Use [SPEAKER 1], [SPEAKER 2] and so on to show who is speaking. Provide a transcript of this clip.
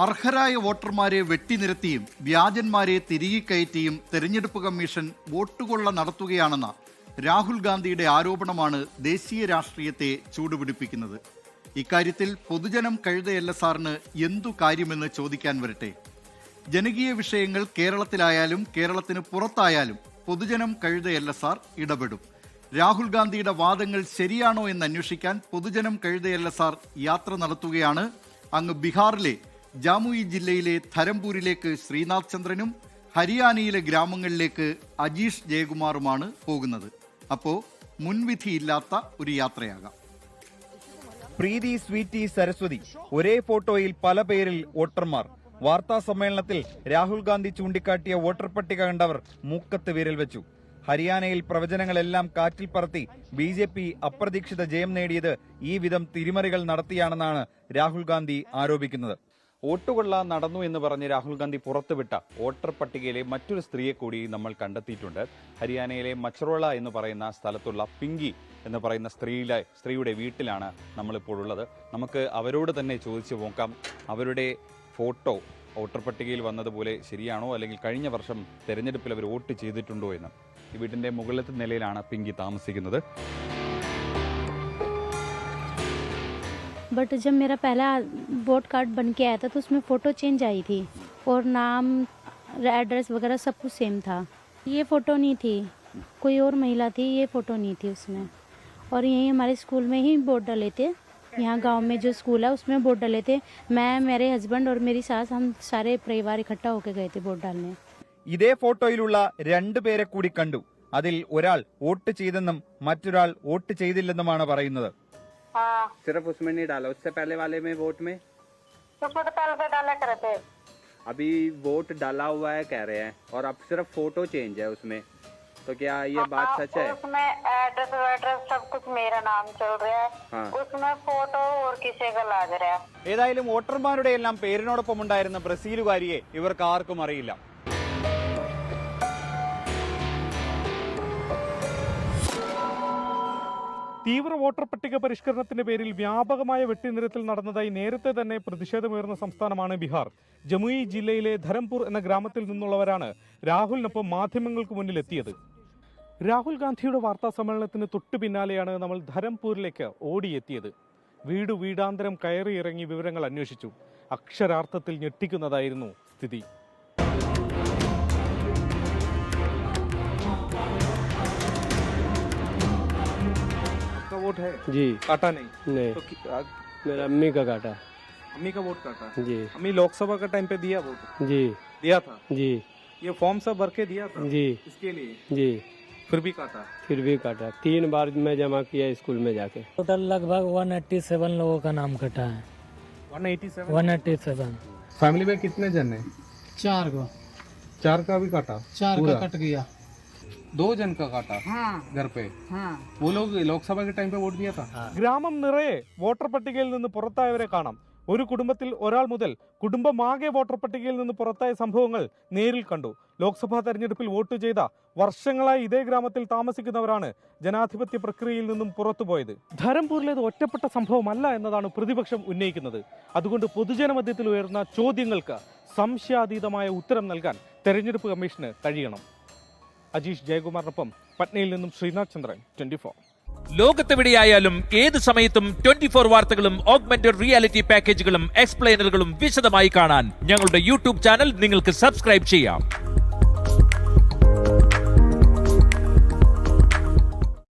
[SPEAKER 1] അർഹരായ വോട്ടർമാരെ വെട്ടിനിരത്തിയും വ്യാജന്മാരെ തിരികെ കയറ്റിയും തെരഞ്ഞെടുപ്പ് കമ്മീഷൻ വോട്ടുകൊള്ള നടത്തുകയാണെന്ന രാഹുൽ ഗാന്ധിയുടെ ആരോപണമാണ് ദേശീയ രാഷ്ട്രീയത്തെ ചൂടുപിടിപ്പിക്കുന്നത്. ഇക്കാര്യത്തിൽ പൊതുജനം കഴുതയല്ല സാറിന് എന്തു കാര്യമെന്ന് ചോദിക്കാൻ വരട്ടെ. ജനകീയ വിഷയങ്ങൾ കേരളത്തിലായാലും കേരളത്തിന് പുറത്തായാലും പൊതുജനം കഴുതയല്ല സാർ ഇടപെടും. രാഹുൽ ഗാന്ധിയുടെ വാദങ്ങൾ ശരിയാണോ എന്ന് അന്വേഷിക്കാൻ പൊതുജനം കഴുതയല്ല സാർ യാത്ര നടത്തുകയാണ്. അങ്ങ് ബീഹാറിലെ ജാമുയി ജില്ലയിലെ ധരംപൂരിലേക്ക് ശ്രീനാഥ് ചന്ദ്രനും ഹരിയാനയിലെ ഗ്രാമങ്ങളിലേക്ക് അജീഷ് ജയകുമാറുമാണ് പോകുന്നത്. അപ്പോൾ മുൻവിധിയില്ലാത്ത ഒരു യാത്രയാകാം.
[SPEAKER 2] പ്രീതി, സ്വീറ്റി, സരസ്വതി ഒരേ ഫോട്ടോയിൽ പല പേരിൽ വോട്ടർമാർ. വാർത്താ സമ്മേളനത്തിൽ രാഹുൽ ഗാന്ധി ചൂണ്ടിക്കാട്ടിയ വോട്ടർ പട്ടിക കണ്ടവർ മൂക്കത്ത് വിരൽ വെച്ചു. ഹരിയാനയിൽ പ്രവചനങ്ങളെല്ലാം കാറ്റിൽ പറത്തി BJP അപ്രതീക്ഷിത ജയം നേടിയത് ഈ വിധം തിരിമറികൾ നടത്തിയാണെന്നാണ് രാഹുൽ ഗാന്ധി ആരോപിക്കുന്നത്. വോട്ടുകൊള്ള നടന്നു എന്ന് പറഞ്ഞ് രാഹുൽ ഗാന്ധി പുറത്തുവിട്ട വോട്ടർ പട്ടികയിലെ മറ്റൊരു സ്ത്രീയെ കൂടി നമ്മൾ കണ്ടെത്തിയിട്ടുണ്ട്. ഹരിയാനയിലെ മച്ചറോള എന്ന് പറയുന്ന സ്ഥലത്തുള്ള പിങ്കി എന്ന് പറയുന്ന സ്ത്രീയുടെ വീട്ടിലാണ് നമ്മളിപ്പോൾ ഉള്ളത്. നമുക്ക് അവരോട് തന്നെ ചോദിച്ചു നോക്കാം, അവരുടെ ഫോട്ടോ വോട്ടർ പട്ടികയിൽ വന്നതുപോലെ ശരിയാണോ, അല്ലെങ്കിൽ കഴിഞ്ഞ വർഷം തെരഞ്ഞെടുപ്പിൽ അവർ വോട്ട് ചെയ്തിട്ടുണ്ടോ എന്ന്. ഈ വീടിന്റെ മുകളിലത്തെ നിലയിലാണ് പിങ്കി താമസിക്കുന്നത്.
[SPEAKER 3] बट जब मेरा पहला वोट कार्ड बन के आया था तो उसमें फ़ोटो चेंज आई थी और नाम एड्रेस वगैरह सब कुछ सेम था. ये फ़ोटो नहीं थी, कोई और महिला थी, ये फ़ोटो नहीं थी उसमें. और यहीं हमारे स्कूल में ही वोट डाले थे. यहाँ गांव में जो स्कूल है उसमें वोट डाले थे. मैं, मेरे हस्बैंड और मेरी सास, हम सारे परिवार इकट्ठा होकर गए थे वोट डालने.
[SPEAKER 2] ഇതേ ഫോട്ടോയിലുള്ള രണ്ടുപേരെ കൂടി കണ്ടു. അതിൽ ഒരാൾ വോട്ട് ചെയ്തെന്നും മറ്റൊരാൾ വോട്ട് ചെയ്തില്ലെന്നുമാണ് പറയുന്നത്.
[SPEAKER 4] सिर्फ उसमें नहीं डाला, उससे पहले वाले में वोट में
[SPEAKER 5] उसमें तो पहले डाला करे थे.
[SPEAKER 4] अभी वोट डाला हुआ है कह रहे हैं, और अब सिर्फ फोटो चेंज है उसमें. तो क्या ये बात सच है?
[SPEAKER 5] उसमें एड्रेस सब कुछ मेरा नाम चल रहा है.
[SPEAKER 4] हाँ.
[SPEAKER 5] उसमें फोटो और किसी का लग रहा है.
[SPEAKER 2] ഏതായാലും വോട്ടർമാരുടെ എല്ലാം പേരിനോടൊപ്പം ഉണ്ടായിരുന്ന ബ്രസീലുകാരിയെ ഇവർക്ക് ആർക്കും അറിയില്ല.
[SPEAKER 6] തീവ്ര വോട്ടർ പട്ടിക പരിഷ്കരണത്തിന്റെ പേരിൽ വ്യാപകമായ വെട്ടിനിരത്തൽ നടന്നതായി നേരത്തെ തന്നെ പ്രതിഷേധമുയർന്ന സംസ്ഥാനമാണ് ബീഹാർ. ജമുയി ജില്ലയിലെ ധരംപൂർ എന്ന ഗ്രാമത്തിൽ നിന്നുള്ളവരാണ് രാഹുലിനൊപ്പം മാധ്യമങ്ങൾക്ക് മുന്നിൽ എത്തിയത്. രാഹുൽ ഗാന്ധിയുടെ വാർത്താ സമ്മേളനത്തിന് തൊട്ടു പിന്നാലെയാണ് നമ്മൾ ധരംപൂരിലേക്ക് ഓടിയെത്തിയത്. വീടാന്തരം കയറിയിറങ്ങി വിവരങ്ങൾ അന്വേഷിച്ചു. അക്ഷരാർത്ഥത്തിൽ ഞെട്ടിക്കുന്നതായിരുന്നു സ്ഥിതി.
[SPEAKER 7] वोट है
[SPEAKER 8] जी.
[SPEAKER 7] काटा नहीं
[SPEAKER 8] तो
[SPEAKER 7] मेरा अम्मी का काटा. अम्मी का वोट काटा
[SPEAKER 8] जी.
[SPEAKER 7] अम्मी लोकसभा का टाइम पे दिया वोट?
[SPEAKER 8] जी.
[SPEAKER 7] दिया था
[SPEAKER 8] जी.
[SPEAKER 7] ये फॉर्म सब भर के दिया था
[SPEAKER 8] जी.
[SPEAKER 7] इसके लिए
[SPEAKER 8] जी.
[SPEAKER 7] फिर भी काटा?
[SPEAKER 8] फिर भी काटा. 3 बार मैं जमा किया स्कूल में जाके.
[SPEAKER 9] टोटल लगभग 187 लोगों का नाम कटा है. 187.
[SPEAKER 7] फैमिली में कितने जन है? 4 का भी काटा?
[SPEAKER 9] 4 का कट गया.
[SPEAKER 7] 2 जन का काटा.
[SPEAKER 5] हाँ.
[SPEAKER 7] घर पे.
[SPEAKER 5] हाँ.
[SPEAKER 7] वो लोग लोकसभा के टाइम पे वोट दिया था?
[SPEAKER 6] ഗ്രാമം നിറയെ വോട്ടർ പട്ടികയിൽ നിന്ന് പുറത്തായവരെ കാണാം. ഒരു കുടുംബത്തിൽ ഒരാൾ മുതൽ കുടുംബമാകെ വോട്ടർ പട്ടികയിൽ നിന്ന് പുറത്തായ സംഭവങ്ങൾ നേരിൽ കണ്ടു. ലോക്സഭാ തെരഞ്ഞെടുപ്പിൽ വോട്ട് ചെയ്ത വർഷങ്ങളായി ഇതേ ഗ്രാമത്തിൽ താമസിക്കുന്നവരാണ് ജനാധിപത്യ പ്രക്രിയയിൽ നിന്നും പുറത്തുപോയത്. ധരംപൂരിലേത് ഒറ്റപ്പെട്ട സംഭവമല്ല എന്നതാണ് പ്രതിപക്ഷം ഉന്നയിക്കുന്നത്. അതുകൊണ്ട് പൊതുജനമധ്യത്തിൽ ഉയർന്ന ചോദ്യങ്ങൾക്ക് സംശയാതീതമായ ഉത്തരം നൽകാൻ തെരഞ്ഞെടുപ്പ് കമ്മീഷന് കഴിയണം. അജീഷ് ജയകുമാറിനൊപ്പം പട്നയിൽ നിന്നും ശ്രീനാഥ് ചന്ദ്രൻ, 24.
[SPEAKER 10] ലോകത്തെവിടെയായാലും ഏത് സമയത്തും 24 വാർത്തകളും ഓഗ്മെന്റഡ് റിയാലിറ്റി പാക്കേജുകളും എക്സ്പ്ലെയിനറുകളും വിശദമായി കാണാൻ ഞങ്ങളുടെ യൂട്യൂബ് ചാനൽ നിങ്ങൾക്ക് സബ്സ്ക്രൈബ് ചെയ്യാം.